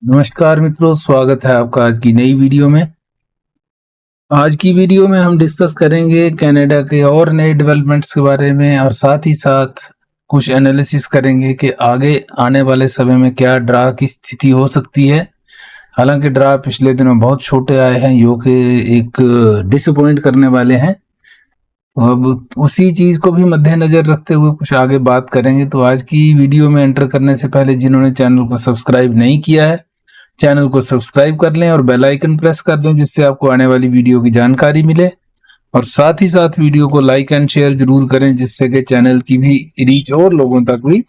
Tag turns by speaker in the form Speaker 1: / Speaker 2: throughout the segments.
Speaker 1: नमस्कार मित्रों, स्वागत है आपका आज की नई वीडियो में। आज की वीडियो में हम डिस्कस करेंगे कनाडा के और नए डेवलपमेंट्स के बारे में और साथ ही साथ कुछ एनालिसिस करेंगे कि आगे आने वाले समय में क्या ड्रा की स्थिति हो सकती है। हालांकि ड्रा पिछले दिनों बहुत छोटे आए हैं जो कि एक डिसअपॉइंट करने वाले हैं। अब उसी चीज को भी मद्देनजर रखते हुए कुछ आगे बात करेंगे। तो आज की वीडियो में एंटर करने से पहले जिन्होंने चैनल को सब्सक्राइब नहीं किया है, चैनल को सब्सक्राइब कर लें और बेल आइकन प्रेस कर लें, जिससे आपको आने वाली वीडियो की जानकारी मिले। और साथ ही साथ वीडियो को लाइक एंड शेयर जरूर करें, जिससे कि चैनल की भी रीच और लोगों तक भी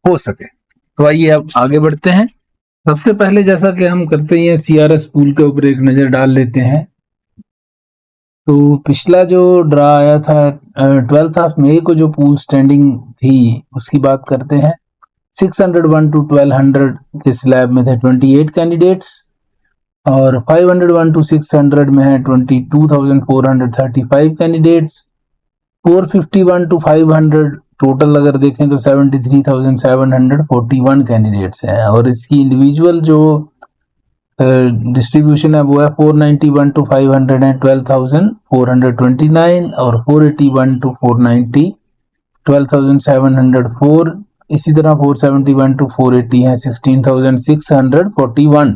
Speaker 1: हो सके। तो आइए अब आगे बढ़ते हैं। सबसे पहले जैसा कि हम करते हैं CRS पूल के ऊपर एक नजर डाल लेते हैं। तो पिछला जो ड्रा आया था 12 मई को, जो पूल स्टैंडिंग थी उसकी बात करते हैं। 601 to 1200 के स्लैब में थे 28 कैंडिडेट्स और 501 to 600 में है 22,435 कैंडिडेट्स। 451 to 500 टोटल अगर देखें तो 73,741 कैंडिडेट्स हैं। और इसकी इंडिविजुअल जो डिस्ट्रीब्यूशन है वो है 491 to 500 है 12,429 और 481 to 490 12,704। इसी तरह 471 to 480 है 16,641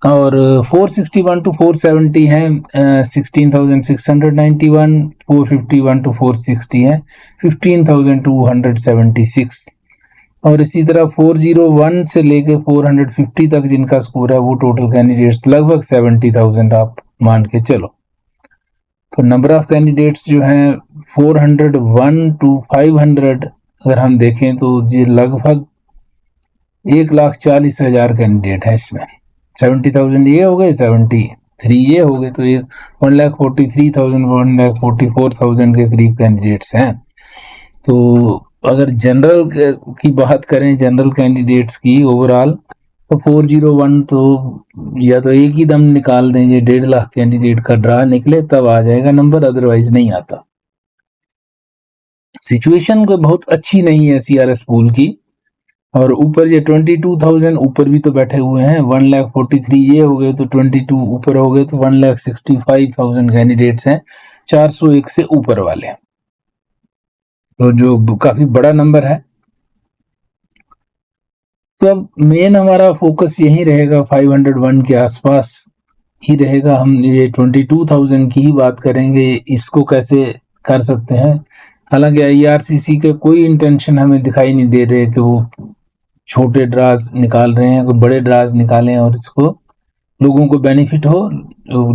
Speaker 1: और 461 to 470 है 16,691। 451 to 460 है 15,276 और इसी तरह 401 से लेके 450 तक जिनका स्कोर है वो टोटल कैंडिडेट्स लगभग 70,000 आप मान के चलो। तो नंबर ऑफ कैंडिडेट्स जो हैं 401 to 500 अगर हम देखें तो ये लगभग 1,40,000 कैंडिडेट है। इसमें 70,000 ये हो गए, 73 ये हो गए, तो ये 1,43,000 1,44,000 के करीब कैंडिडेट्स हैं। तो अगर जनरल की बात करें, जनरल कैंडिडेट्स की ओवरऑल, तो 401 तो या तो एक ही दम निकाल दें, ये 1.5 लाख कैंडिडेट का ड्रा निकले तब आ जाएगा नंबर, अदरवाइज नहीं आता। सिचुएशन को बहुत अच्छी नहीं है CRS पूल की। और ऊपर ये 22,000 ऊपर भी तो बैठे हुए हैं। 1,43,000 ये हो गए तो 22 ऊपर हो गए तो 1,65,000 कैंडिडेट्स हैं 401 से ऊपर वाले, तो जो काफी बड़ा नंबर है। तो अब मेन हमारा फोकस यही रहेगा 501 के आसपास ही रहेगा। हम ये 22,000 की ही बात करेंगे, इसको कैसे कर सकते हैं। हालांकि IRCC के कोई इंटेंशन हमें दिखाई नहीं दे रहे कि वो छोटे ड्राज निकाल रहे हैं, कोई बड़े ड्राज निकालें और इसको लोगों को बेनिफिट हो।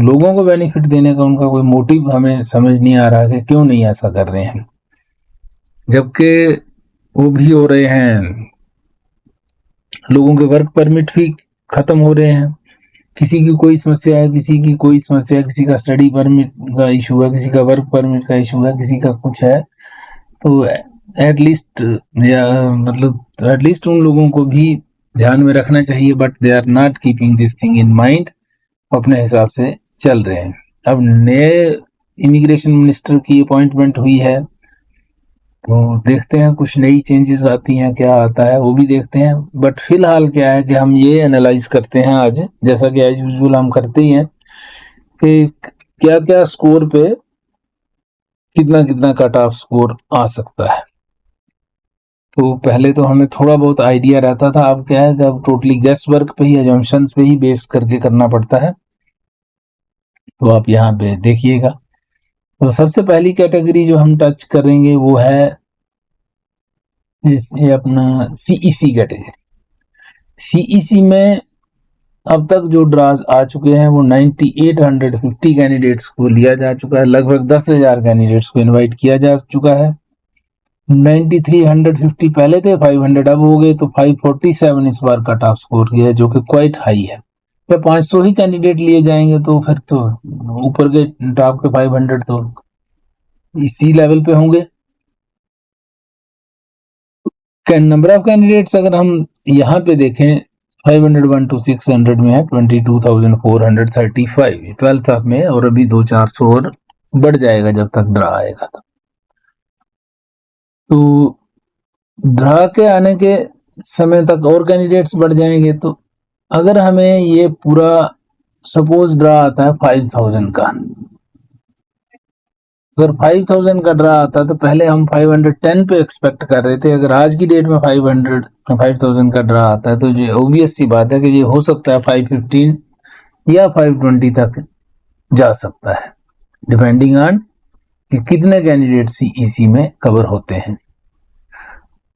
Speaker 1: लोगों को बेनिफिट देने का उनका कोई मोटिव हमें समझ नहीं आ रहा कि क्यों नहीं ऐसा कर रहे हैं, जबकि वो भी हो रहे हैं। लोगों के वर्क परमिट भी खत्म हो रहे हैं। किसी की कोई समस्या है, किसी की कोई समस्या है, किसी का स्टडी परमिट का इशू है, किसी का वर्क परमिट का इशू है, किसी का कुछ है। तो एटलीस्ट उन लोगों को भी ध्यान में रखना चाहिए, but they are not keeping this thing in mind, अपने हिसाब से चल रहे हैं। अब नए इमिग्रेशन मिनिस्टर की अपॉइंटमेंट हुई है, तो देखते हैं कुछ नई चेंजेस आती हैं, क्या आता है वो भी देखते हैं। बट फिलहाल क्या है कि हम ये एनालाइज करते हैं आज, जैसा कि एज यूजुअल हम करते ही हैं, कि क्या क्या स्कोर पे कितना कितना कट ऑफ स्कोर आ सकता है। तो पहले तो हमें थोड़ा बहुत आइडिया रहता था, अब क्या है कि अब टोटली गेस वर्क पे ही, अजम्पशंस पे ही बेस करके करना पड़ता है। तो आप यहाँ पे देखिएगा। तो सबसे पहली कैटेगरी जो हम टच करेंगे वो है ये अपना CEC कैटेगरी। CEC में अब तक जो ड्राज आ चुके हैं वो 9,850 कैंडिडेट्स को लिया जा चुका है, लगभग 10,000 कैंडिडेट्स को इनवाइट किया जा चुका है। 9,350 पहले थे, 500 अब हो गए, तो 547 इस बार कट ऑफ स्कोर किया है, जो कि क्वाइट हाई है। या 500 ही कैंडिडेट लिए जाएंगे तो फिर तो ऊपर के टॉप के 500 तो इसी लेवल पे होंगे। नंबर ऑफ कैंडिडेट्स अगर हम यहाँ पे देखें 501 to 600 में है 22,435 12th में, और अभी 200-400 और बढ़ जाएगा जब तक ड्रा आएगा। तो ड्रा के आने के समय तक और कैंडिडेट्स बढ़ जाएंगे, तो अगर हमें ये पूरा सपोज ड्रा आता है 5000 का, अगर 5000 का ड्रा आता तो पहले हम 510 पे एक्सपेक्ट कर रहे थे। अगर आज की डेट में 5000 का ड्रा आता है तो ये ऑब्वियस सी बात है कि ये हो सकता है 515 या 520 तक जा सकता है, डिपेंडिंग ऑन कि कितने कैंडिडेट सीईसी में कवर होते हैं।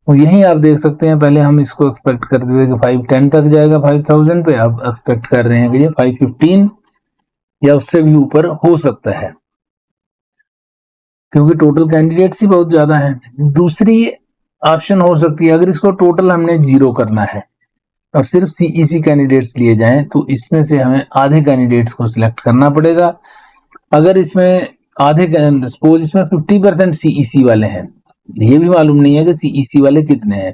Speaker 1: तो यही आप देख सकते हैं, पहले हम इसको एक्सपेक्ट करते थे कि 510 तक जाएगा 5000 पे, अब एक्सपेक्ट कर रहे हैं कि ये 515 या उससे भी ऊपर हो सकता है, क्योंकि टोटल कैंडिडेट्स ही बहुत ज्यादा हैं। दूसरी ऑप्शन हो सकती है, अगर इसको टोटल हमने 0 करना है और सिर्फ सीईसी कैंडिडेट्स लिए जाएं तो इसमें से हमें आधे कैंडिडेट्स को सिलेक्ट करना पड़ेगा। अगर इसमें आधे, सपोज इसमें 50% सीईसी वाले हैं, ये भी मालूम नहीं है कि सीईसी वाले कितने हैं।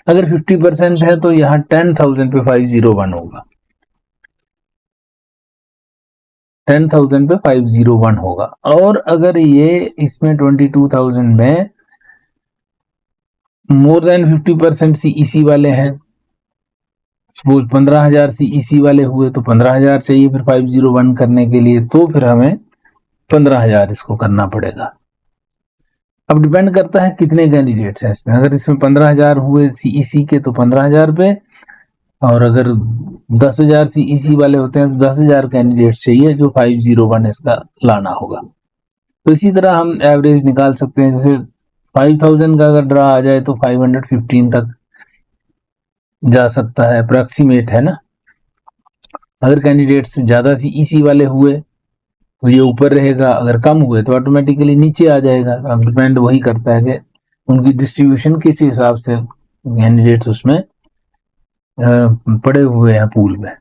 Speaker 1: अगर 50% है तो यहाँ 10,000 पे 501 होगा, 10,000 पे 501 होगा। और अगर ये इसमें 22,000 में मोर देन 50% सीईसी वाले हैं, सपोज 15,000 सीईसी वाले हुए तो 15,000 चाहिए फिर 501 करने के लिए, तो फिर हमें 15,000 इसको करना पड़ेगा। अब डिपेंड करता है कितने कैंडिडेट्स हैं इसमें। अगर इसमें 15,000 हुए सीईसी के तो 15,000 पे, और अगर 10,000 सीईसी वाले होते हैं तो 10,000 कैंडिडेट्स चाहिए जो 501 इसका लाना होगा। तो इसी तरह हम एवरेज निकाल सकते हैं। जैसे 5,000 का अगर ड्रा आ जाए तो 515 तक जा सकता है, अप्रॉक्सीमेट है ना। अगर कैंडिडेट्स ज्यादा सीईसी वाले हुए तो ये ऊपर रहेगा, अगर कम हुए तो ऑटोमेटिकली नीचे आ जाएगा। अब डिपेंड वही करता है कि उनकी डिस्ट्रीब्यूशन किस हिसाब से कैंडिडेट्स उसमें पड़े हुए हैं पूल में।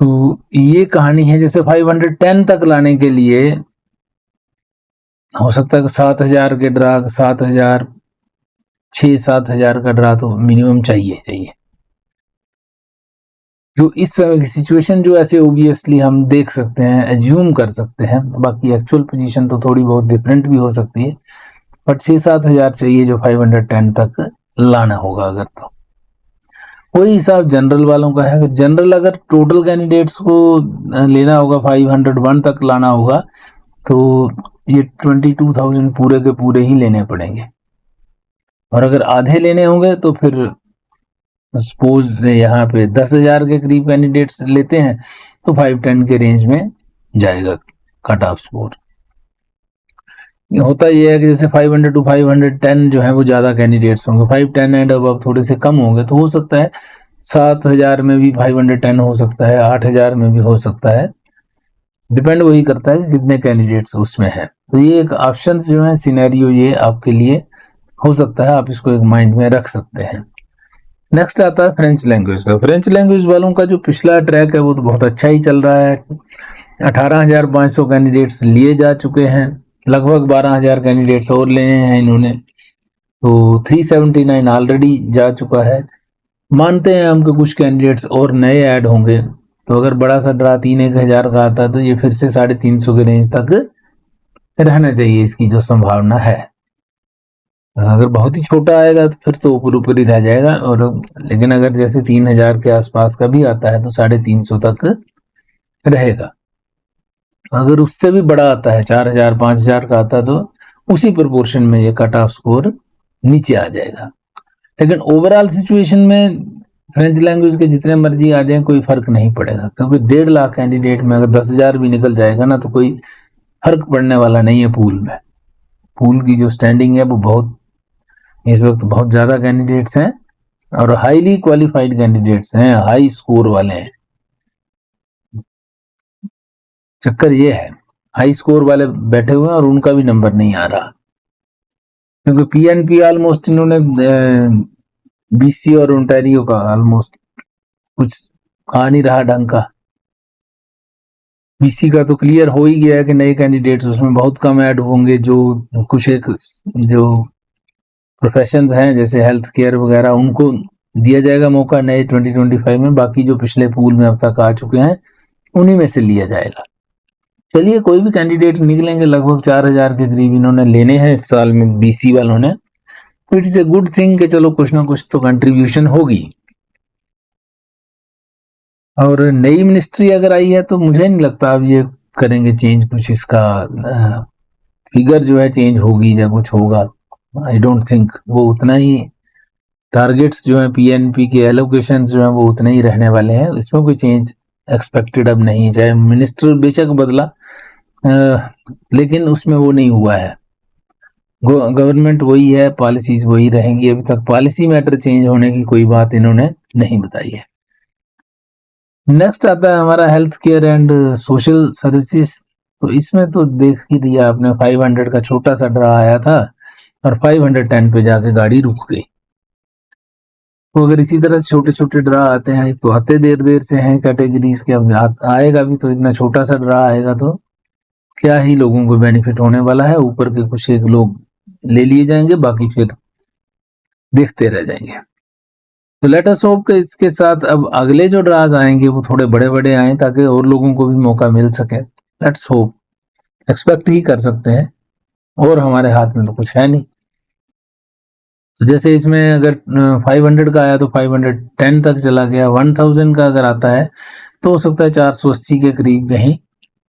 Speaker 1: तो ये कहानी है। जैसे 510 तक लाने के लिए हो सकता है कि 7,000 के ड्रा, 7,000 6-7,000 का ड्रा तो मिनिमम चाहिए। जो इस समय की सिचुएशन जो ऐसे ओबियसली हम देख सकते हैं, एज्यूम कर सकते हैं, बाकी एक्चुअल पोजीशन तो थोड़ी बहुत डिफरेंट भी हो सकती है, बट 6-7,000 चाहिए जो 510 तक लाना होगा। अगर तो वही हिसाब जनरल वालों का है। जनरल अगर टोटल कैंडिडेट्स को लेना होगा 501 तक लाना होगा तो ये 22,000 पूरे के पूरे ही लेने पड़ेंगे, और अगर आधे लेने होंगे तो फिर सपोज यहाँ पे 10,000 के करीब कैंडिडेट्स लेते हैं तो 510 के रेंज में जाएगा कट ऑफ स्कोर। होता यह है कि जैसे 500 to 510 जो है वो ज्यादा कैंडिडेट्स होंगे, 510 एंड अब थोड़े से कम होंगे, तो हो सकता है 7,000 में भी 510 हो सकता है, 8,000 में भी हो सकता है, डिपेंड वही करता है कि कितने कैंडिडेट्स उसमें है। तो ये एक ऑप्शन जो है, सिनेरियो ये आपके लिए हो सकता है, आप इसको एक माइंड में रख सकते हैं। नेक्स्ट आता है फ्रेंच लैंग्वेज का। फ्रेंच लैंग्वेज वालों का जो पिछला ट्रैक है वो तो बहुत अच्छा ही चल रहा है। 18,500 कैंडिडेट्स लिए जा चुके हैं, लगभग 12,000 कैंडिडेट्स और लेने हैं इन्होंने, तो 379 ऑलरेडी जा चुका है। मानते हैं हम कि कुछ कैंडिडेट्स और नए ऐड होंगे, तो अगर बड़ा सा ड्रा 3-1,000 का आता है तो ये फिर से 350 के रेंज तक रहना चाहिए, इसकी जो संभावना है। अगर बहुत ही छोटा आएगा तो फिर तो ऊपर ऊपर ही रह जाएगा, और लेकिन अगर जैसे 3,000 के आसपास का भी आता है तो 350 तक रहेगा। अगर उससे भी बड़ा आता है, 4,000 5,000 का आता है, तो उसी प्रोपोर्शन में ये कट ऑफ स्कोर नीचे आ जाएगा। लेकिन ओवरऑल सिचुएशन में फ्रेंच लैंग्वेज के जितने मर्जी आ जाए कोई फर्क नहीं पड़ेगा, क्योंकि 1.5 लाख कैंडिडेट में अगर 10,000 भी निकल जाएगा ना तो कोई फर्क पड़ने वाला नहीं है पूल में। पूल की जो स्टैंडिंग है वो बहुत, इस वक्त बहुत ज्यादा कैंडिडेट्स हैं और हाईली क्वालिफाइड कैंडिडेट्स हैं, हाई स्कोर वाले हैं। चक्कर ये है, हाई स्कोर वाले बैठे हुए हैं और उनका भी नंबर नहीं आ रहा, क्योंकि पीएनपी ऑलमोस्ट इन्होंने बीसी और ओंटारियो का ऑलमोस्ट कुछ आ नहीं रहा ढंग का। बीसी का तो क्लियर हो ही गया है कि नए कैंडिडेट्स उसमें बहुत कम ऐड होंगे, जो कुछ एक जो प्रोफेशंस हैं जैसे हेल्थ केयर वगैरह उनको दिया जाएगा मौका नए 2025 में, बाकी जो पिछले पूल में अब तक आ चुके हैं उन्हीं में से लिया जाएगा। चलिए, कोई भी कैंडिडेट निकलेंगे, लगभग 4,000 के करीब इन्होंने लेने हैं इस साल में बीसी वालों ने, तो it is a good thing कि चलो कुछ ना कुछ तो कंट्रीब्यूशन होगी। और नई मिनिस्ट्री अगर आई है तो मुझे नहीं लगता अब ये करेंगे चेंज, कुछ इसका फिगर जो है चेंज होगी या कुछ होगा। आई डोंट थिंक वो उतना ही टारगेट्स जो है पीएनपी के एलोकेशन जो है वो उतने ही रहने वाले हैं, इसमें कोई चेंज एक्सपेक्टेड अब नहीं। चाहे मिनिस्टर बेशक बदला लेकिन उसमें वो नहीं हुआ है। गवर्नमेंट वही है, पॉलिसीज वही रहेंगी। अभी तक पॉलिसी मैटर चेंज होने की कोई बात इन्होंने नहीं बताई है। नेक्स्ट आता है हमारा health care and social services. तो इसमें तो देख ही दिया आपने, 500 का छोटा सा ड्रा आया था और 510 पे जाके गाड़ी रुक गई। तो अगर इसी तरह से छोटे छोटे ड्रा आते हैं, तो आते देर देर से हैं कैटेगरीज के, अब आएगा भी तो इतना छोटा सा ड्रा आएगा तो क्या ही लोगों को बेनिफिट होने वाला है। ऊपर के कुछ एक लोग ले लिए जाएंगे, बाकी फिर देखते रह जाएंगे। तो लेट अस होप के इसके साथ अब अगले जो ड्राज आएंगे वो थोड़े बड़े बड़े आए ताकि और लोगों को भी मौका मिल सके। लेट्स होप, एक्सपेक्ट ही कर सकते हैं और हमारे हाथ में तो कुछ है नहीं। तो जैसे इसमें अगर 500 का आया तो 510 तक चला गया। 1000 का अगर आता है तो हो सकता है 480 के करीब कहीं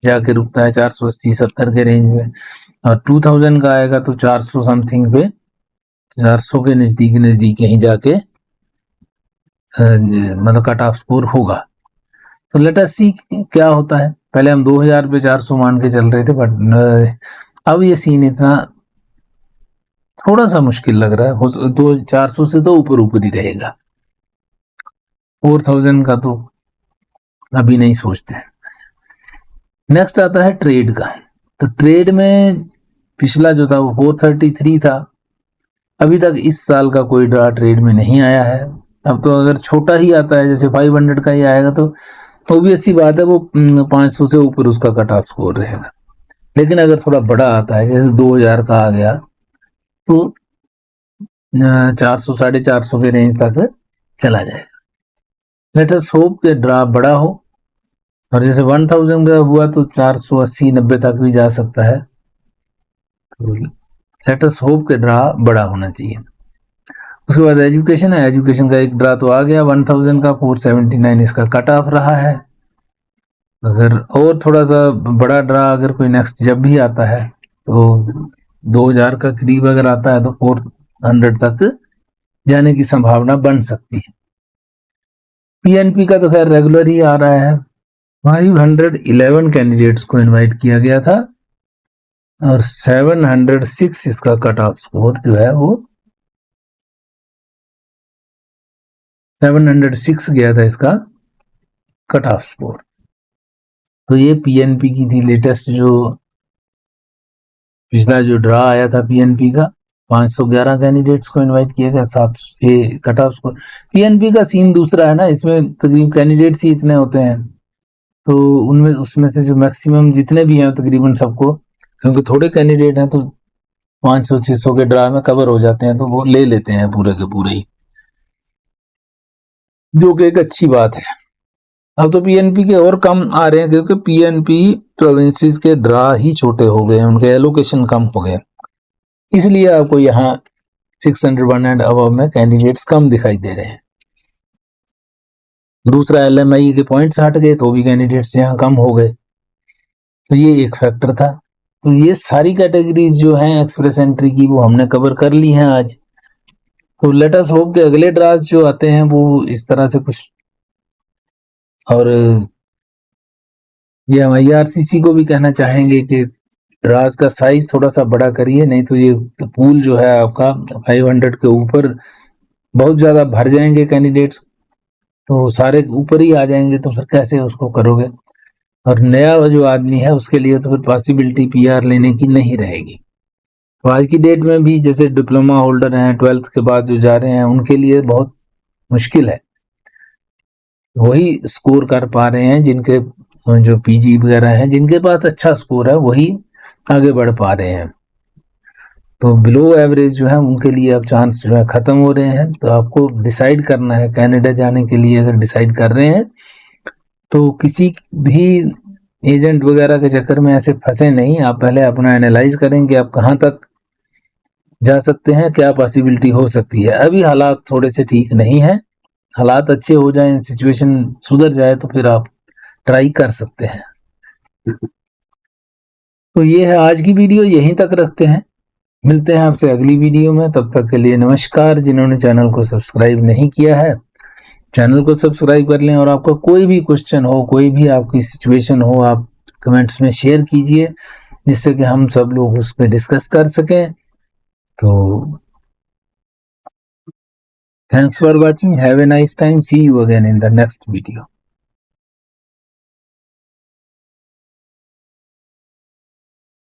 Speaker 1: जाके रुकता है, 480-70 के रेंज में। और 2000 का आएगा तो 400 समथिंग पे, 400 के नजदीक कहीं जाके मतलब कट ऑफ स्कोर होगा। तो लेट अस सी क्या होता है। पहले हम 2000 पे 400 मान के चल रहे थे, बट अब ये सीन इतना थोड़ा सा मुश्किल लग रहा है। तो 400 से तो ऊपर ही रहेगा, 4000 का तो अभी नहीं सोचते। नेक्स्ट आता है ट्रेड का। तो ट्रेड में पिछला जो था वो 433 था। अभी तक इस साल का कोई ड्रा ट्रेड में नहीं आया है। अब तो अगर छोटा ही आता है, जैसे 500 का ही आएगा, तो ऑब्वियस सी बात है वो 500 से ऊपर उसका कट ऑफ स्कोर रहेगा। लेकिन अगर थोड़ा बड़ा आता है, जैसे 2000 का आ गया, तो 400 450 के रेंज तक चला जाएगा। लेट अस होप कि ड्रा बड़ा हो, और जैसे 1000 का हुआ तो 480-90 तक भी जा सकता है। तो लेट अस होप कि ड्रा बड़ा होना चाहिए। उसके बाद एजुकेशन है। एजुकेशन का एक ड्रा तो आ गया 1000 का, 479 इसका कट ऑफ रहा है। अगर और थोड़ा सा बड़ा ड्रा अगर कोई नेक्स्ट जब भी आता है तो 2000 का करीब अगर आता है तो 400 तक जाने की संभावना बन सकती है। पीएनपी का तो खैर रेगुलर ही आ रहा है। 511 कैंडिडेट्स को इनवाइट किया गया था और 706 इसका कट ऑफ स्कोर जो है वो 706 गया था इसका कट ऑफ स्कोर। तो ये पीएनपी की थी लेटेस्ट, जो पिछला जो ड्रा आया था पीएनपी का, 511 कैंडिडेट्स को इनवाइट किया गया, 7 कट ऑफ स्कोर। पीएनपी का सीन दूसरा है ना, इसमें तकरीबन कैंडिडेट्स ही इतने होते हैं, तो उनमें उसमें से जो मैक्सिमम जितने भी हैं तकरीबन सबको, क्योंकि थोड़े कैंडिडेट हैं तो 500-600 के ड्रा में कवर हो जाते हैं, तो वो ले लेते हैं पूरे के पूरे ही, जो कि एक अच्छी बात है। अब तो पीएनपी के और कम आ रहे हैं, क्योंकि पीएनपी प्रोविंसेस के ड्रा ही छोटे हो गए हैं, उनके एलोकेशन कम हो गए, इसलिए आपको यहाँ 601 एंड अबव में कैंडिडेट्स कम दिखाई दे रहे हैं। दूसरा एलएमआई के पॉइंट्स हट गए तो भी कैंडिडेट्स यहाँ कम हो गए, तो ये एक फैक्टर था। तो ये सारी कैटेगरीज जो हैं एक्सप्रेस एंट्री की वो हमने कवर कर ली हैं आज। तो लेट अस होप के अगले ड्राज जो आते हैं वो इस तरह से कुछ, और ये हम IRCC को भी कहना चाहेंगे कि ड्राज का साइज थोड़ा सा बड़ा करिए, नहीं तो ये पूल जो है आपका 500 के ऊपर बहुत ज़्यादा भर जाएंगे कैंडिडेट्स, तो सारे ऊपर ही आ जाएंगे, तो फिर कैसे उसको करोगे। और नया जो आदमी है उसके लिए तो फिर पॉसिबिलिटी PR लेने की नहीं रहेगी। तो आज की डेट में भी जैसे डिप्लोमा होल्डर हैं, 12th के बाद जो जा रहे हैं, उनके लिए बहुत मुश्किल है। वही स्कोर कर पा रहे हैं जिनके जो PG वगैरह हैं, जिनके पास अच्छा स्कोर है वही आगे बढ़ पा रहे हैं। तो बिलो एवरेज जो है उनके लिए अब चांस जो है ख़त्म हो रहे हैं। तो आपको डिसाइड करना है कनाडा जाने के लिए, अगर डिसाइड कर रहे हैं तो किसी भी एजेंट वगैरह के चक्कर में ऐसे फंसे नहीं। आप पहले अपना एनालाइज करें कि आप कहाँ तक जा सकते हैं, क्या पॉसिबिलिटी हो सकती है। अभी हालात थोड़े से ठीक नहीं है, हालात अच्छे हो जाएं, सिचुएशन सुधर जाए तो फिर आप ट्राई कर सकते हैं। तो ये है आज की वीडियो, यहीं तक रखते हैं। मिलते हैं आपसे अगली वीडियो में, तब तक के लिए नमस्कार। जिन्होंने चैनल को सब्सक्राइब नहीं किया है, चैनल को सब्सक्राइब कर लें। और आपका कोई भी क्वेश्चन हो, कोई भी आपकी सिचुएशन हो, आप कमेंट्स में शेयर कीजिए, जिससे कि हम सब लोग उस पर डिस्कस कर सकें। तो thanks for watching. Have a nice time. See you again in the next video.